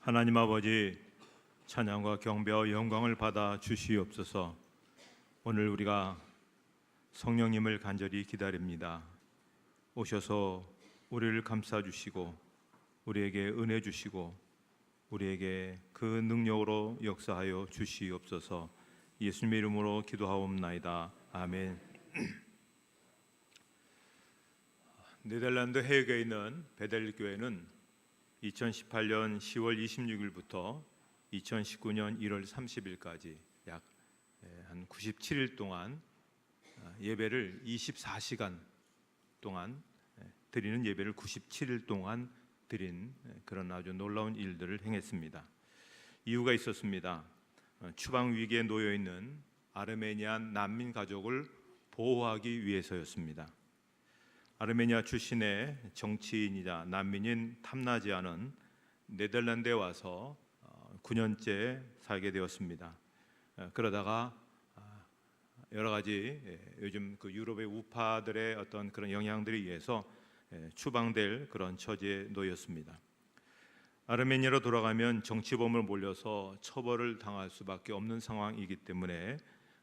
하나님 아버지, 찬양과 경배와 영광을 받아 주시옵소서. 오늘 우리가 성령님을 간절히 기다립니다. 오셔서 우리를 감싸 주시고 우리에게 은혜 주시고 우리에게 그 능력으로 역사하여 주시옵소서. 예수님의 이름으로 기도하옵나이다. 아멘. 네덜란드 헤이그에 있는 베델 교회는 2018년 10월 26일부터 2019년 1월 30일까지 약 한 97일 동안 예배를 24시간 동안 드리는 예배를 97일 동안 드린 그런 아주 놀라운 일들을 행했습니다. 이유가 있었습니다. 추방 위기에 놓여 있는 아르메니아 난민 가족을 보호하기 위해서였습니다. 아르메니아 출신의 정치인이자 난민인 탐나지아는 네덜란드에 와서 9년째 살게 되었습니다. 그러다가 여러 가지 요즘 그 유럽의 우파들의 어떤 그런 영향들에 의해서 추방될 그런 처지에 놓였습니다. 아르메니아로 돌아가면 정치범을 몰려서 처벌을 당할 수밖에 없는 상황이기 때문에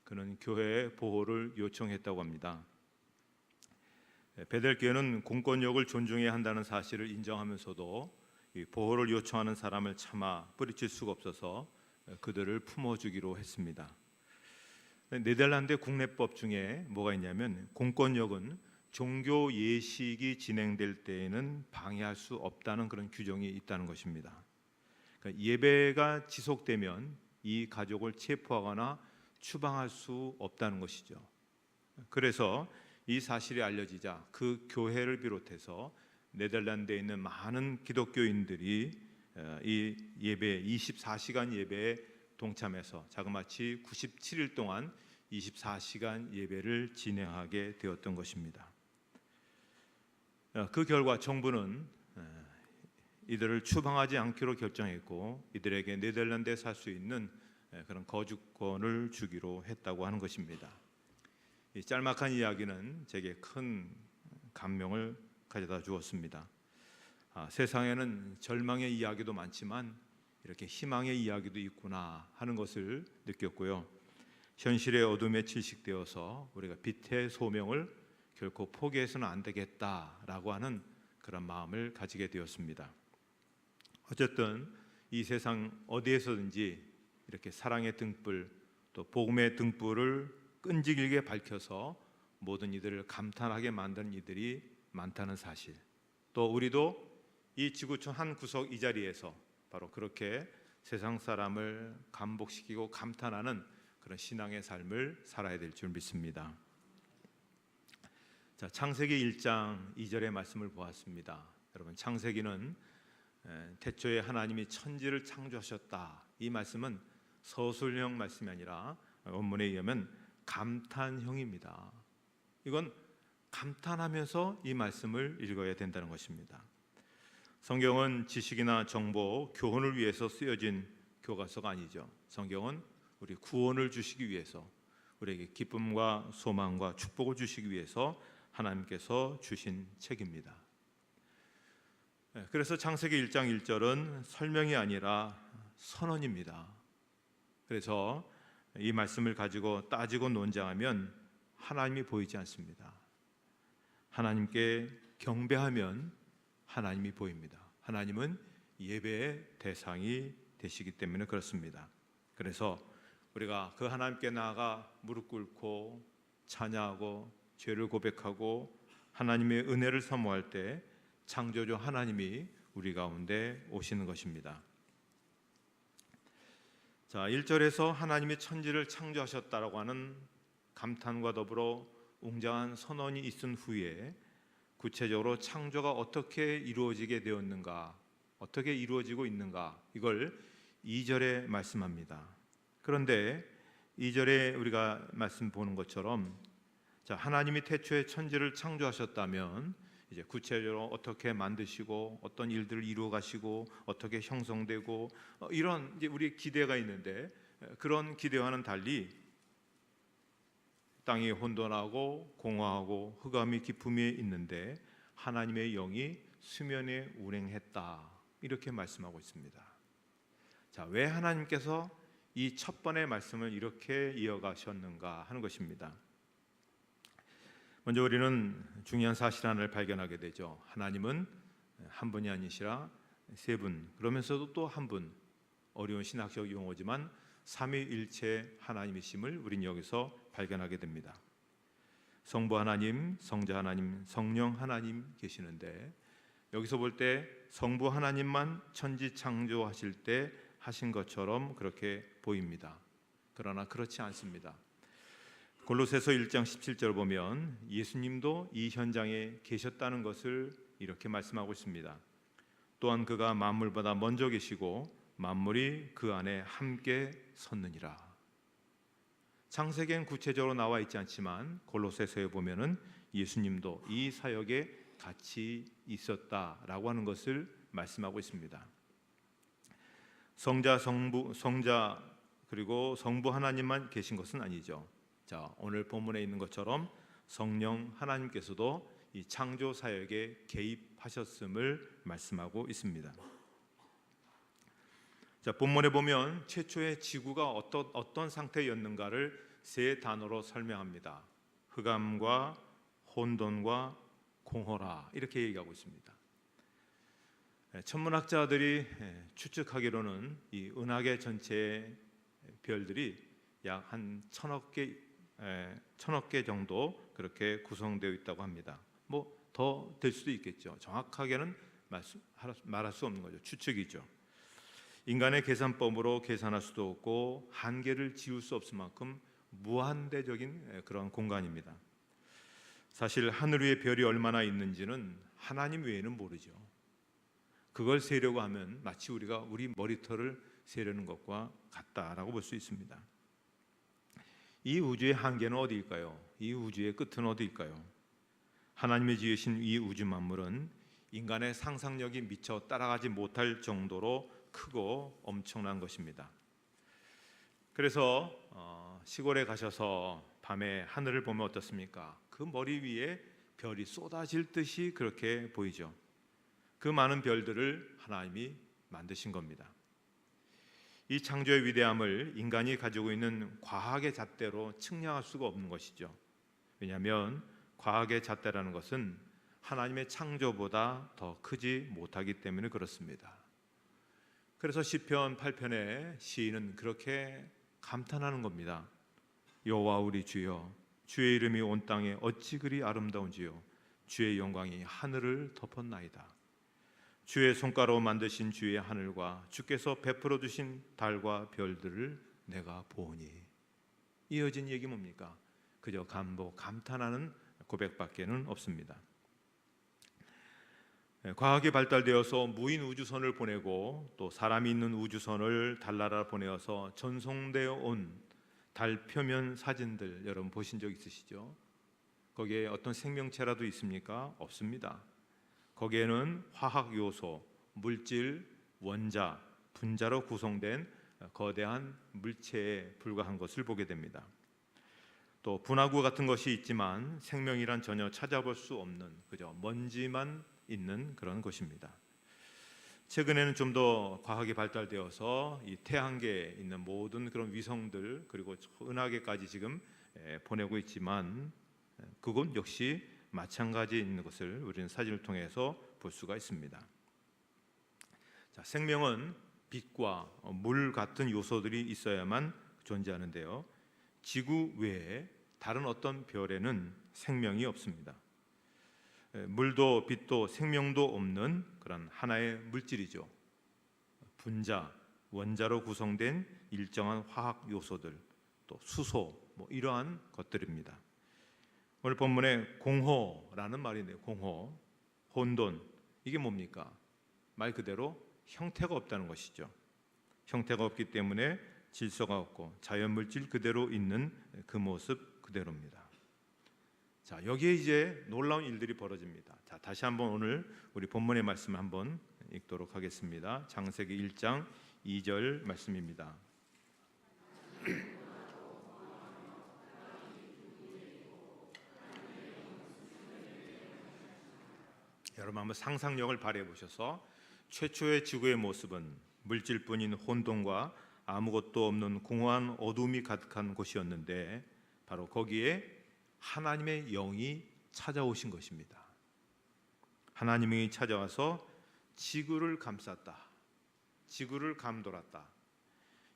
그는 교회의 보호를 요청했다고 합니다. 베델 교회는 공권력을 존중해야 한다는 사실을 인정하면서도 이 보호를 요청하는 사람을 차마 뿌리칠 수가 없어서 그들을 품어주기로 했습니다. 네덜란드 국내법 중에 뭐가 있냐면 공권력은 종교 예식이 진행될 때에는 방해할 수 없다는 그런 규정이 있다는 것입니다. 그러니까 예배가 지속되면 이 가족을 체포하거나 추방할 수 없다는 것이죠. 그래서 이 사실이 알려지자 그 교회를 비롯해서 네덜란드에 있는 많은 기독교인들이 이 예배 24시간 예배에 동참해서 자그마치 97일 동안 24시간 예배를 진행하게 되었던 것입니다. 그 결과 정부는 이들을 추방하지 않기로 결정했고 이들에게 네덜란드에 살 수 있는 그런 거주권을 주기로 했다고 하는 것입니다. 이 짤막한 이야기는 제게 큰 감명을 가져다 주었습니다. 세상에는 절망의 이야기도 많지만 이렇게 희망의 이야기도 있구나 하는 것을 느꼈고요. 현실의 어둠에 질식되어서 우리가 빛의 소명을 결코 포기해서는 안 되겠다라고 하는 그런 마음을 가지게 되었습니다. 어쨌든 이 세상 어디에서든지 이렇게 사랑의 등불 또 복음의 등불을 끈질기게 밝혀서 모든 이들을 감탄하게 만드는 이들이 많다는 사실, 또 우리도 이 지구촌 한 구석 이 자리에서 바로 그렇게 세상 사람을 감복시키고 감탄하는 그런 신앙의 삶을 살아야 될 줄 믿습니다. 자, 창세기 1장 2절의 말씀을 보았습니다. 여러분, 창세기는 태초에 하나님이 천지를 창조하셨다, 이 말씀은 서술형 말씀이 아니라 원문에 의하면 감탄형입니다. 이건 감탄하면서 이 말씀을 읽어야 된다는 것입니다. 성경은 지식이나 정보, 교훈을 위해서 쓰여진 교과서가 아니죠. 성경은 우리 구원을 주시기 위해서, 우리에게 기쁨과 소망과 축복을 주시기 위해서 하나님께서 주신 책입니다. 그래서 창세기 1장 1절은 설명이 아니라 선언입니다. 그래서 이 말씀을 가지고 따지고 논쟁하면 하나님이 보이지 않습니다. 하나님께 경배하면 하나님이 보입니다. 하나님은 예배의 대상이 되시기 때문에 그렇습니다. 그래서 우리가 그 하나님께 나아가 무릎 꿇고 찬양하고 죄를 고백하고 하나님의 은혜를 사모할 때 창조주 하나님이 우리 가운데 오시는 것입니다. 자, 1절에서 하나님이 천지를 창조하셨다라고 하는 감탄과 더불어 웅장한 선언이 있은 후에 구체적으로 창조가 어떻게 이루어지게 되었는가, 어떻게 이루어지고 있는가, 이걸 2절에 말씀합니다. 그런데 2절에 우리가 말씀 보는 것처럼, 자, 하나님이 태초에 천지를 창조하셨다면 이제 구체적으로 어떻게 만드시고 어떤 일들을 이루어 가시고 어떻게 형성되고 이런 이제 우리의 기대가 있는데, 그런 기대와는 달리 땅이 혼돈하고 공허하고 흑암이 깊음에 있는데 하나님의 영이 수면에 운행했다, 이렇게 말씀하고 있습니다. 자, 왜 하나님께서 이 첫 번의 말씀을 이렇게 이어가셨는가 하는 것입니다. 먼저 우리는 중요한 사실 하나를 발견하게 되죠. 하나님은 한 분이 아니시라 세 분, 그러면서도 또 한 분, 어려운 신학적 용어지만 삼위일체 하나님이심을 우리는 여기서 발견하게 됩니다. 성부 하나님, 성자 하나님, 성령 하나님 계시는데, 여기서 볼 때 성부 하나님만 천지 창조하실 때 하신 것처럼 그렇게 보입니다. 그러나 그렇지 않습니다. 골로새서 1장 17절 보면 예수님도 이 현장에 계셨다는 것을 이렇게 말씀하고 있습니다. 또한 그가 만물보다 먼저 계시고 만물이 그 안에 함께 섰느니라. 창세기엔 구체적으로 나와 있지 않지만 골로새서에 보면은 예수님도 이 사역에 같이 있었다라고 하는 것을 말씀하고 있습니다. 성자 그리고 성부 하나님만 계신 것은 아니죠. 자, 오늘 본문에 있는 것처럼 성령 하나님께서도 이 창조 사역에 개입하셨음을 말씀하고 있습니다. 자, 본문에 보면 최초의 지구가 어떤 상태였는가를 세 단어로 설명합니다. 흑암과 혼돈과 공허라, 이렇게 얘기하고 있습니다. 천문학자들이 추측하기로는 이 은하계 전체의 별들이 약 한 1000억 개 정도 그렇게 구성되어 있다고 합니다. 뭐 더 될 수도 있겠죠. 정확하게는 말할 수 없는 거죠. 추측이죠. 인간의 계산법으로 계산할 수도 없고 한계를 지울 수 없을 만큼 무한대적인 그런 공간입니다. 사실 하늘 위에 별이 얼마나 있는지는 하나님 외에는 모르죠. 그걸 세려고 하면 마치 우리가 우리 머리털을 세려는 것과 같다라고 볼 수 있습니다. 이 우주의 한계는 어디일까요? 이 우주의 끝은 어디일까요? 하나님이 지으신 이 우주 만물은 인간의 상상력이 미처 따라가지 못할 정도로 크고 엄청난 것입니다. 그래서 시골에 가셔서 밤에 하늘을 보면 어떻습니까? 그 머리 위에 별이 쏟아질 듯이 그렇게 보이죠. 그 많은 별들을 하나님이 만드신 겁니다. 이 창조의 위대함을 인간이 가지고 있는 과학의 잣대로 측량할 수가 없는 것이죠. 왜냐하면 과학의 잣대라는 것은 하나님의 창조보다 더 크지 못하기 때문에 그렇습니다. 그래서 시편 8편에 시인은 그렇게 감탄하는 겁니다. 여호와 우리 주여, 주의 이름이 온 땅에 어찌 그리 아름다운지요, 주의 영광이 하늘을 덮었나이다. 주의 손가락으로 만드신 주의 하늘과 주께서 베풀어 주신 달과 별들을 내가 보니. 이어진 얘기 뭡니까? 그저 감탄하는 고백밖에는 없습니다. 과학이 발달되어서 무인 우주선을 보내고 또 사람이 있는 우주선을 달나라 보내어서 전송되어 온 달 표면 사진들 여러분 보신 적 있으시죠? 거기에 어떤 생명체라도 있습니까? 없습니다. 거기에는 화학 요소, 물질, 원자, 분자로 구성된 거대한 물체에 불과한 것을 보게 됩니다. 또 분화구 같은 것이 있지만 생명이란 전혀 찾아볼 수 없는 그저 먼지만 있는 그런 것입니다. 최근에는 좀 더 과학이 발달되어서 이 태양계에 있는 모든 그런 위성들 그리고 은하계까지 지금 보내고 있지만 그건 역시 마찬가지 있는 것을 우리는 사진을 통해서 볼 수가 있습니다. 자, 생명은 빛과 물 같은 요소들이 있어야만 존재하는데요. 지구 외에 다른 어떤 별에는 생명이 없습니다. 물도 빛도 생명도 없는 그런 하나의 물질이죠. 분자, 원자로 구성된 일정한 화학 요소들, 또 수소, 이러한 것들입니다. 오늘 본문에 공허라는 말이 있네요. 공허, 혼돈, 이게 뭡니까? 말 그대로 형태가 없다는 것이죠. 형태가 없기 때문에 질서가 없고 자연 물질 그대로 있는 그 모습 그대로입니다. 자, 여기에 이제 놀라운 일들이 벌어집니다. 자, 다시 한번 오늘 우리 본문의 말씀 한번 읽도록 하겠습니다. 창세기 1장 2절 말씀입니다. 여러분 한번 상상력을 발휘해 보셔서 최초의 지구의 모습은 물질뿐인 혼돈과 아무것도 없는 공허한 어둠이 가득한 곳이었는데 바로 거기에 하나님의 영이 찾아오신 것입니다. 하나님의 영이 찾아와서 지구를 감쌌다. 지구를 감돌았다.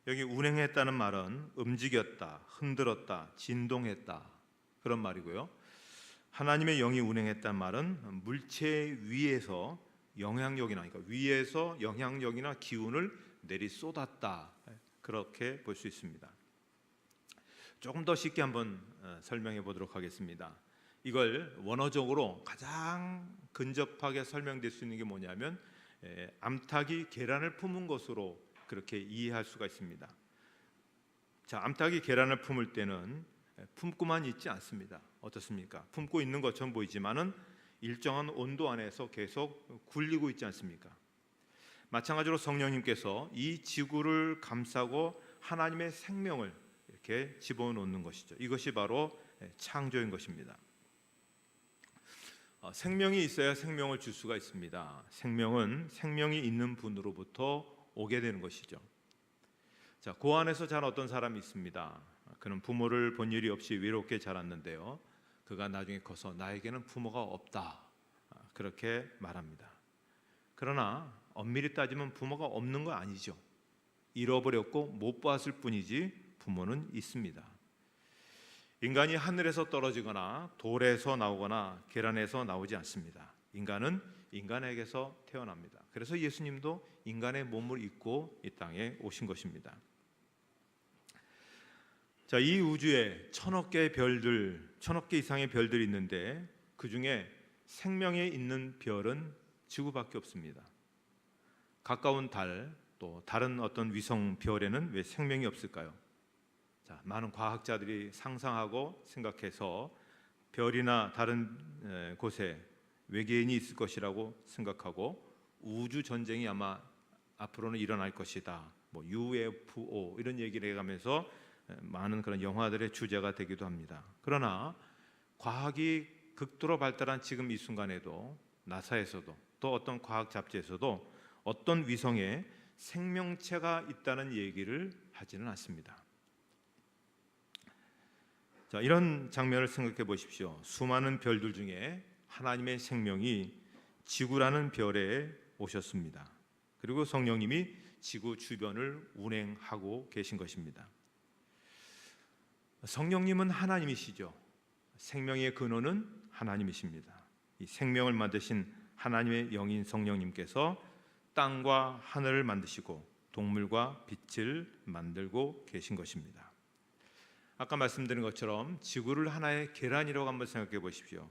여기 운행했다는 말은 움직였다, 흔들었다, 진동했다 그런 말이고요. 하나님의 영이 운행했다는 말은 물체 위에서 영향력이나 그러니까 위에서 영향력이나 기운을 내리 쏟았다 그렇게 볼 수 있습니다. 조금 더 쉽게 한번 설명해 보도록 하겠습니다. 이걸 원어적으로 가장 근접하게 설명될 수 있는 게 뭐냐면 암탉이 계란을 품은 것으로 그렇게 이해할 수가 있습니다. 자, 암탉이 계란을 품을 때는 품고만 있지 않습니다. 어떻습니까? 품고 있는 것처럼 보이지만은 일정한 온도 안에서 계속 굴리고 있지 않습니까? 마찬가지로 성령님께서 이 지구를 감싸고 하나님의 생명을 이렇게 집어넣는 것이죠. 이것이 바로 창조인 것입니다. 생명이 있어야 생명을 줄 수가 있습니다. 생명은 생명이 있는 분으로부터 오게 되는 것이죠. 자, 고안에서 자란 어떤 사람이 있습니다. 그는 부모를 본 일이 없이 외롭게 자랐는데요. 그가 나중에 커서 나에게는 부모가 없다 그렇게 말합니다. 그러나 엄밀히 따지면 부모가 없는 거 아니죠. 잃어버렸고 못 봤을 뿐이지 부모는 있습니다. 인간이 하늘에서 떨어지거나 돌에서 나오거나 계란에서 나오지 않습니다. 인간은 인간에게서 태어납니다. 그래서 예수님도 인간의 몸을 입고 이 땅에 오신 것입니다. 자, 이 우주에 1000억 개의 별들, 1000억 개 이상의 별들이 있는데 그 중에 생명에 있는 별은 지구밖에 없습니다. 가까운 달, 또 다른 어떤 위성 별에는 왜 생명이 없을까요? 자, 많은 과학자들이 상상하고 생각해서 별이나 다른 곳에 외계인이 있을 것이라고 생각하고 우주 전쟁이 아마 앞으로는 일어날 것이다. 뭐 UFO 이런 얘기를 해가면서 많은 그런 영화들의 주제가 되기도 합니다. 그러나 과학이 극도로 발달한 지금 이 순간에도 나사에서도 또 어떤 과학 잡지에서도 어떤 위성에 생명체가 있다는 얘기를 하지는 않습니다. 자, 이런 장면을 생각해 보십시오. 수많은 별들 중에 하나님의 생명이 지구라는 별에 오셨습니다. 그리고 성령님이 지구 주변을 운행하고 계신 것입니다. 성령님은 하나님이시죠. 생명의 근원은 하나님이십니다. 이 생명을 만드신 하나님의 영인 성령님께서 땅과 하늘을 만드시고 동물과 빛을 만들고 계신 것입니다. 아까 말씀드린 것처럼 지구를 하나의 계란이라고 한번 생각해 보십시오.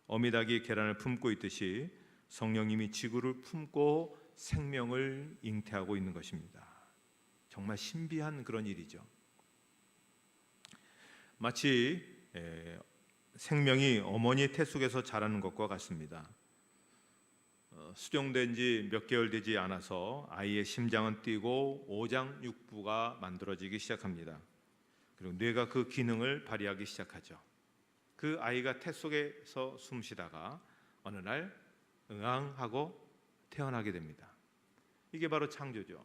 어미닭이 계란을 품고 있듯이 성령님이 지구를 품고 생명을 잉태하고 있는 것입니다. 정말 신비한 그런 일이죠. 마치 생명이 어머니의 태 속에서 자라는 것과 같습니다. 수정된 지 몇 개월 되지 않아서 아이의 심장은 뛰고 오장육부가 만들어지기 시작합니다. 그리고 뇌가 그 기능을 발휘하기 시작하죠. 그 아이가 태 속에서 숨쉬다가 어느 날 응앙하고 태어나게 됩니다. 이게 바로 창조죠.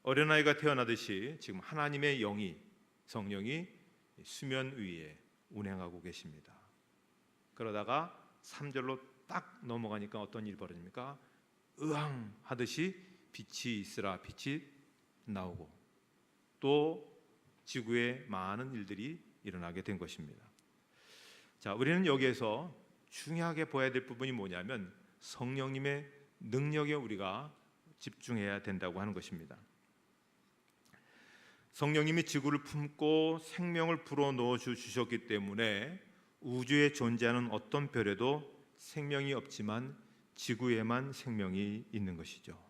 어린아이가 태어나듯이 지금 하나님의 영이, 성령이 수면 위에 운행하고 계십니다. 그러다가 3절로 딱 넘어가니까 어떤 일이 벌어집니까? 으앙 하듯이 빛이 있으라 빛이 나오고 또 지구에 많은 일들이 일어나게 된 것입니다. 자, 우리는 여기에서 중요하게 보아야 될 부분이 뭐냐면 성령님의 능력에 우리가 집중해야 된다고 하는 것입니다. 성령님이 지구를 품고 생명을 불어넣어 주셨기 때문에 우주에 존재하는 어떤 별에도 생명이 없지만 지구에만 생명이 있는 것이죠.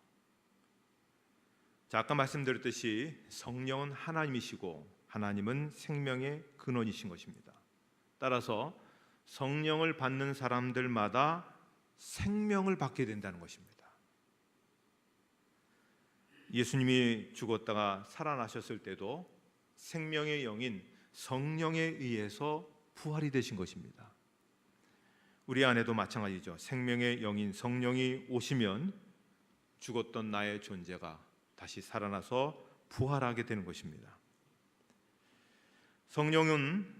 자, 아까 말씀드렸듯이 성령은 하나님이시고 하나님은 생명의 근원이신 것입니다. 따라서 성령을 받는 사람들마다 생명을 받게 된다는 것입니다. 예수님이 죽었다가 살아나셨을 때도 생명의 영인 성령에 의해서 부활이 되신 것입니다. 우리 안에도 마찬가지죠. 생명의 영인 성령이 오시면 죽었던 나의 존재가 다시 살아나서 부활하게 되는 것입니다. 성령은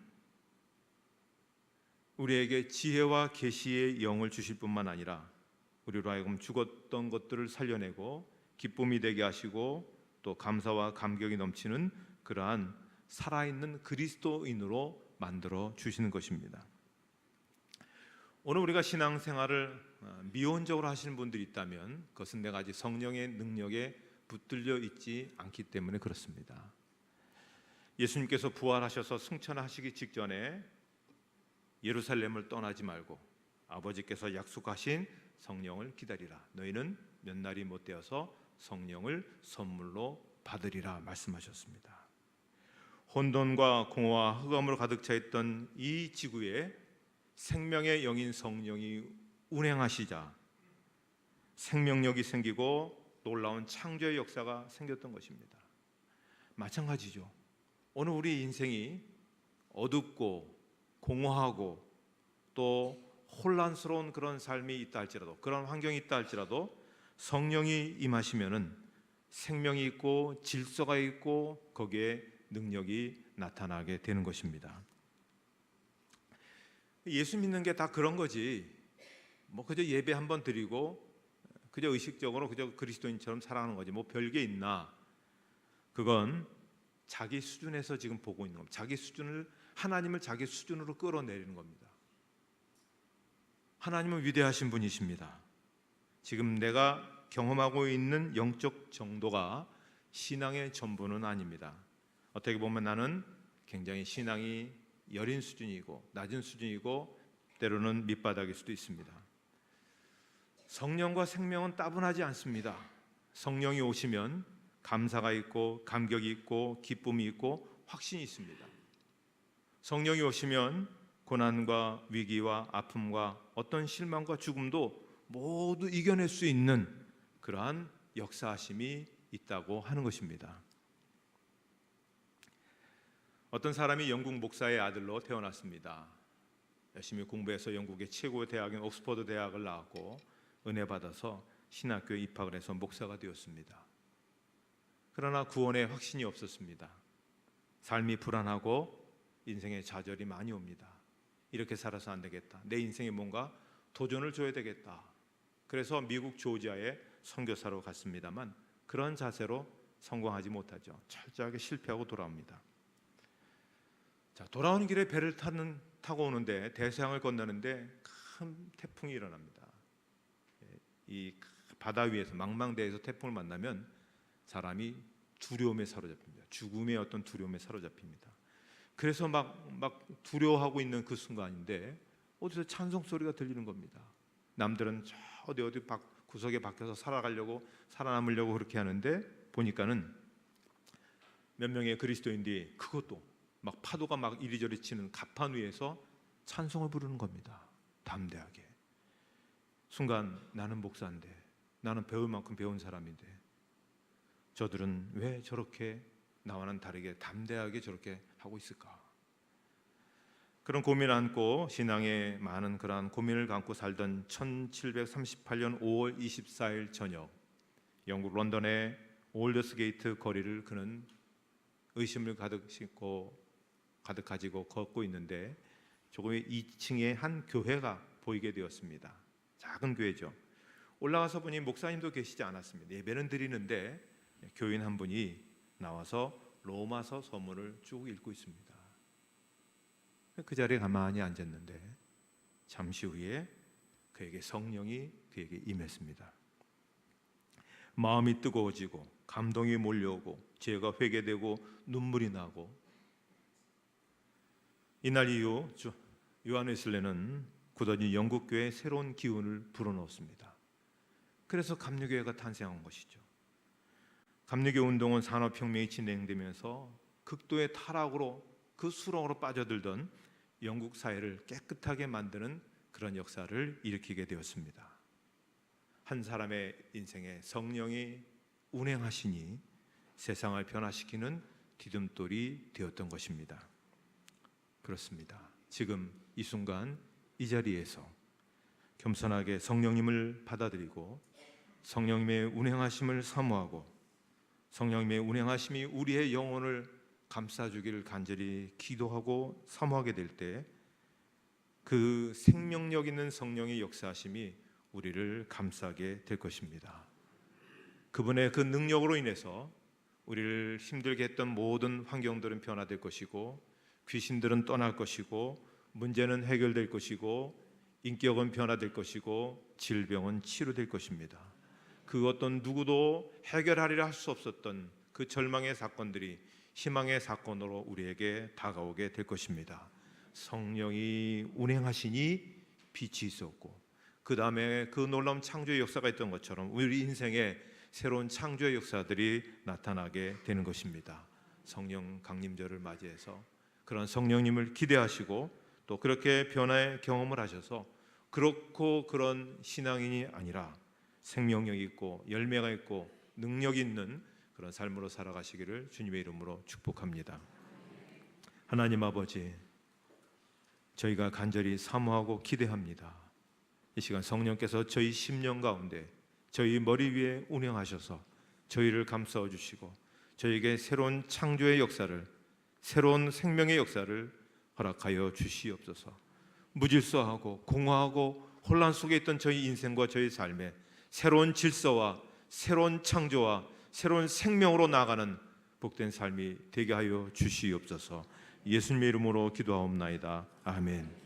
우리에게 지혜와 계시의 영을 주실 뿐만 아니라 우리로 하여금 죽었던 것들을 살려내고 기쁨이 되게 하시고 또 감사와 감격이 넘치는 그러한 살아있는 그리스도인으로 만들어 주시는 것입니다. 오늘 우리가 신앙생활을 미온적으로 하시는 분들이 있다면 그것은 내가 아직 성령의 능력에 붙들려 있지 않기 때문에 그렇습니다. 예수님께서 부활하셔서 승천하시기 직전에 예루살렘을 떠나지 말고 아버지께서 약속하신 성령을 기다리라. 너희는 몇 날이 못 되어서 성령을 선물로 받으리라 말씀하셨습니다. 혼돈과 공허와 흑암으로 가득 차 있던 이 지구에 생명의 영인 성령이 운행하시자 생명력이 생기고 놀라운 창조의 역사가 생겼던 것입니다. 마찬가지죠. 오늘 우리 인생이 어둡고 공허하고 또 혼란스러운 그런 삶이 있다 할지라도, 그런 환경이 있다 할지라도 성령이 임하시면은 생명이 있고 질서가 있고 거기에 능력이 나타나게 되는 것입니다. 예수 믿는 게 다 그런 거지. 뭐 그저 예배 한번 드리고 그저 의식적으로 그저 그리스도인처럼 살아가는 거지. 뭐 별게 있나? 그건 자기 수준에서 지금 보고 있는 겁니다. 자기 수준을, 하나님을 자기 수준으로 끌어내리는 겁니다. 하나님은 위대하신 분이십니다. 지금 내가 경험하고 있는 영적 정도가 신앙의 전부는 아닙니다. 어떻게 보면 나는 굉장히 신앙이 여린 수준이고 낮은 수준이고 때로는 밑바닥일 수도 있습니다. 성령과 생명은 따분하지 않습니다. 성령이 오시면 감사가 있고 감격이 있고 기쁨이 있고 확신이 있습니다. 성령이 오시면 고난과 위기와 아픔과 어떤 실망과 죽음도 모두 이겨낼 수 있는 그러한 역사하심이 있다고 하는 것입니다. 어떤 사람이 영국 목사의 아들로 태어났습니다. 열심히 공부해서 영국의 최고의 대학인 옥스퍼드 대학을 나왔고 은혜 받아서 신학교에 입학을 해서 목사가 되었습니다. 그러나 구원에 확신이 없었습니다. 삶이 불안하고 인생에 좌절이 많이 옵니다. 이렇게 살아서 안 되겠다. 내 인생에 뭔가 도전을 줘야 되겠다. 그래서 미국 조지아에 선교사로 갔습니다만 그런 자세로 성공하지 못하죠. 철저하게 실패하고 돌아옵니다. 자, 돌아오는 길에 배를 타고 오는데 대서양을 건너는데 큰 태풍이 일어납니다. 이 바다 위에서 망망대해에서 태풍을 만나면 사람이 두려움에 사로잡힙니다. 죽음의 어떤 두려움에 사로잡힙니다. 그래서 막 두려워하고 있는 그 순간인데 어디서 찬송 소리가 들리는 겁니다. 남들은 저 어디 구석에 박혀서 살아남으려고 그렇게 하는데 보니까는 몇 명의 그리스도인들이 그것도 막 파도가 막 이리저리 치는 갑판 위에서 찬송을 부르는 겁니다. 담대하게. 순간 나는 목사인데, 나는 배울 만큼 배운 사람인데 저들은 왜 저렇게 나와는 다르게 담대하게 저렇게 하고 있을까? 그런 고민을 안고 신앙에 많은 그러한 고민을 갖고 살던 1738년 5월 24일 저녁 영국 런던의 올더스게이트 거리를 그는 의심을 가득 가지고 걷고 있는데 조금의 2층에 한 교회가 보이게 되었습니다. 작은 교회죠. 올라가서 보니 목사님도 계시지 않았습니다. 예배는 드리는데 교인 한 분이 나와서 로마서 서문을 쭉 읽고 있습니다. 그 자리에 가만히 앉았는데 잠시 후에 그에게 성령이 그에게 임했습니다. 마음이 뜨거워지고 감동이 몰려오고 죄가 회개되고 눈물이 나고 이날 이후 요한 웨슬레는 굳어진 영국 교회에 새로운 기운을 불어넣었습니다. 그래서 감리교회가 탄생한 것이죠. 감리교 운동은 산업혁명이 진행되면서 극도의 타락으로 그 수렁으로 빠져들던 영국 사회를 깨끗하게 만드는 그런 역사를 일으키게 되었습니다. 한 사람의 인생에 성령이 운행하시니 세상을 변화시키는 디딤돌이 되었던 것입니다. 그렇습니다. 지금 이 순간 이 자리에서 겸손하게 성령님을 받아들이고 성령님의 운행하심을 사모하고 성령님의 운행하심이 우리의 영혼을 감싸주기를 간절히 기도하고 사모하게 될 때 그 생명력 있는 성령의 역사하심이 우리를 감싸게 될 것입니다. 그분의 그 능력으로 인해서 우리를 힘들게 했던 모든 환경들은 변화될 것이고 귀신들은 떠날 것이고 문제는 해결될 것이고 인격은 변화될 것이고 질병은 치료될 것입니다. 그 어떤 누구도 해결하리라 할 수 없었던 그 절망의 사건들이 희망의 사건으로 우리에게 다가오게 될 것입니다. 성령이 운행하시니 빛이 있었고 그 다음에 그 놀라운 창조의 역사가 있던 것처럼 우리 인생에 새로운 창조의 역사들이 나타나게 되는 것입니다. 성령 강림절을 맞이해서 그런 성령님을 기대하시고 또 그렇게 변화의 경험을 하셔서 그렇고 그런 신앙인이 아니라 생명력이 있고 열매가 있고 능력이 있는 그런 삶으로 살아가시기를 주님의 이름으로 축복합니다. 하나님 아버지, 저희가 간절히 사모하고 기대합니다. 이 시간 성령께서 저희 심령 가운데 저희 머리 위에 운행하셔서 저희를 감싸어 주시고 저희에게 새로운 창조의 역사를, 새로운 생명의 역사를 허락하여 주시옵소서. 무질서하고 공허하고 혼란 속에 있던 저희 인생과 저희 삶에 새로운 질서와 새로운 창조와 새로운 생명으로 나아가는 복된 삶이 되게 하여 주시옵소서. 예수님의 이름으로 기도하옵나이다. 아멘.